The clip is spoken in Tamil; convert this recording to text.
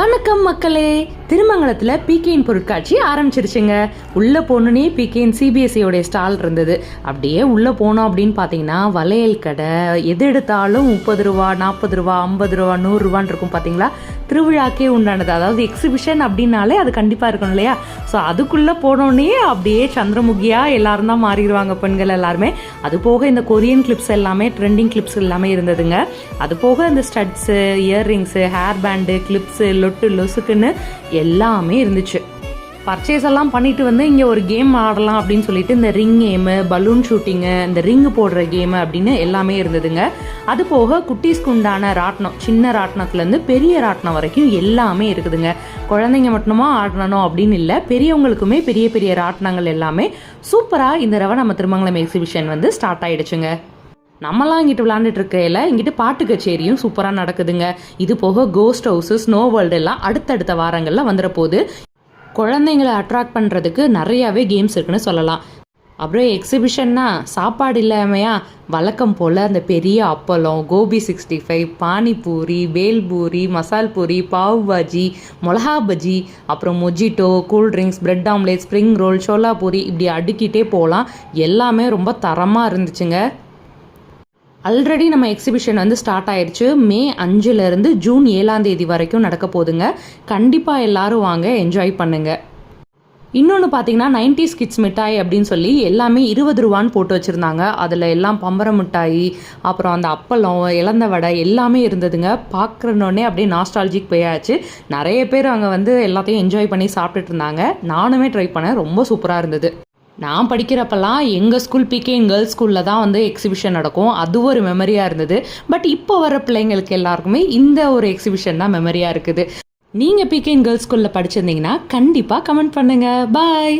வணக்கம் மக்களே, திருமங்கலத்தில் பிகேயின் பொருட்காட்சி ஆரம்பிச்சிருச்சுங்க. உள்ளே போனோன்னே பிகேயின் சிபிஎஸ்சியோடைய ஸ்டால் இருந்தது. அப்படியே உள்ளே போனோம் அப்படின்னு பார்த்தீங்கன்னா வளையல் கடை, எது எடுத்தாலும் 30 ரூபா, 40 ரூபா, 50 ரூபா, 100 ரூபான்னு இருக்கும். பார்த்தீங்களா, திருவிழாக்கே உண்டானது. அதாவது எக்ஸிபிஷன் அப்படின்னாலே அது கண்டிப்பாக இருக்கணும் இல்லையா? ஸோ அதுக்குள்ளே போனோடனே அப்படியே சந்திரமுகியாக எல்லாரும் தான் மாறிடுவாங்க, பெண்கள் எல்லாருமே. அது போக இந்த கொரியன் கிளிப்ஸ் எல்லாமே, ட்ரெண்டிங் கிளிப்ஸ் எல்லாமே இருந்ததுங்க. அது போக இந்த studs, earrings, hair band, clips, லொட்டு லொசுக்குன்னு எல்லாமே இருந்துச்சு. பர்ச்சேஸ் எல்லாம் பண்ணிட்டு வந்து இங்கே ஒரு கேம் ஆடலாம் அப்படின்னு சொல்லிட்டு இந்த ரிங் கேமு, பலூன் ஷூட்டிங்கு, இந்த ரிங்கு போடுற கேமு அப்படின்னு எல்லாமே இருந்ததுங்க. அது போக குட்டீஸ்க்கு உண்டான ராட்டினம், சின்ன ராட்டினத்துலேருந்து பெரிய ராட்டினம் வரைக்கும் எல்லாமே இருக்குதுங்க. குழந்தைங்க மட்டுமா ஆடணும் அப்படின்னு இல்லை, பெரியவங்களுக்குமே பெரிய பெரிய ராட்டினங்கள் எல்லாமே சூப்பராக இந்த தடவை நம்ம திருமங்கலம் எக்ஸிபிஷன் வந்து ஸ்டார்ட் ஆகிடுச்சுங்க. நம்மலாம் இங்கிட்டு விளாண்டுட்டு இருக்கையில இங்கிட்டு பாட்டு கச்சேரியும் சூப்பராக நடக்குதுங்க. இது போக கோஸ்ட் ஹவுஸு, ஸ்னோ வேர்ல்டு எல்லாம் அடுத்தடுத்த வாரங்களில் வந்துட போகுது. குழந்தைங்களை அட்ராக்ட் பண்ணுறதுக்கு நிறையாவே கேம்ஸ் இருக்குன்னு சொல்லலாம். அப்புறம் எக்ஸிபிஷன்னா சாப்பாடு இல்லாமையா, வழக்கம் போல் அந்த பெரிய அப்பளம், கோபி 65, பானிபூரி, பேல்பூரி, மசால் பூரி, பாவ் பாஜி, மிளகா பஜ்ஜி, அப்புறம் mojito, cool drinks, bread omelette, spring roll, chola puri, இப்படி அடுக்கிட்டே போகலாம். எல்லாமே ரொம்ப தரமாக இருந்துச்சுங்க. ஆல்ரெடி நம்ம எக்ஸிபிஷன் வந்து ஸ்டார்ட் ஆயிடுச்சு. மே 5லேருந்து ஜூன் 7 வரைக்கும் நடக்க போகுதுங்க. கண்டிப்பாக எல்லாரும் வாங்க, என்ஜாய் பண்ணுங்க. இன்னொன்று பார்த்தீங்கன்னா 90s கிட்ஸ் மிட்டாய் அப்படின்னு சொல்லி எல்லாமே 20 ரூபான்னு போட்டு வச்சுருந்தாங்க. அதில் எல்லாம் பம்பரம் மிட்டாய், அப்புறம் அந்த அப்பளம், இலந்த வடை எல்லாமே இருந்ததுங்க. பார்க்குறனோடனே அப்படியே நாஸ்டாலஜிக் போயாச்சு. நிறைய பேர் அங்கே வந்து எல்லாத்தையும் என்ஜாய் பண்ணி சாப்பிட்டுட்டு இருந்தாங்க. நானுமே ட்ரை பண்ணேன், ரொம்ப சூப்பராக இருந்தது. நான் படிக்கிறப்பெல்லாம் எங்கள் ஸ்கூல் பிகேயின் கேர்ள்ஸ் ஸ்கூலில் தான் வந்து எக்ஸிபிஷன் நடக்கும். அது ஒரு மெமரியாக இருந்தது. பட் இப்போ வர பிள்ளைங்களுக்கு எல்லாருக்குமே இந்த ஒரு எக்ஸிபிஷன் தான் மெமரியாக இருக்குது. நீங்கள் பிகேயின் கேர்ள்ஸ் ஸ்கூலில் படிச்சிருந்தீங்கன்னா கண்டிப்பாக கமெண்ட் பண்ணுங்கள். பாய்.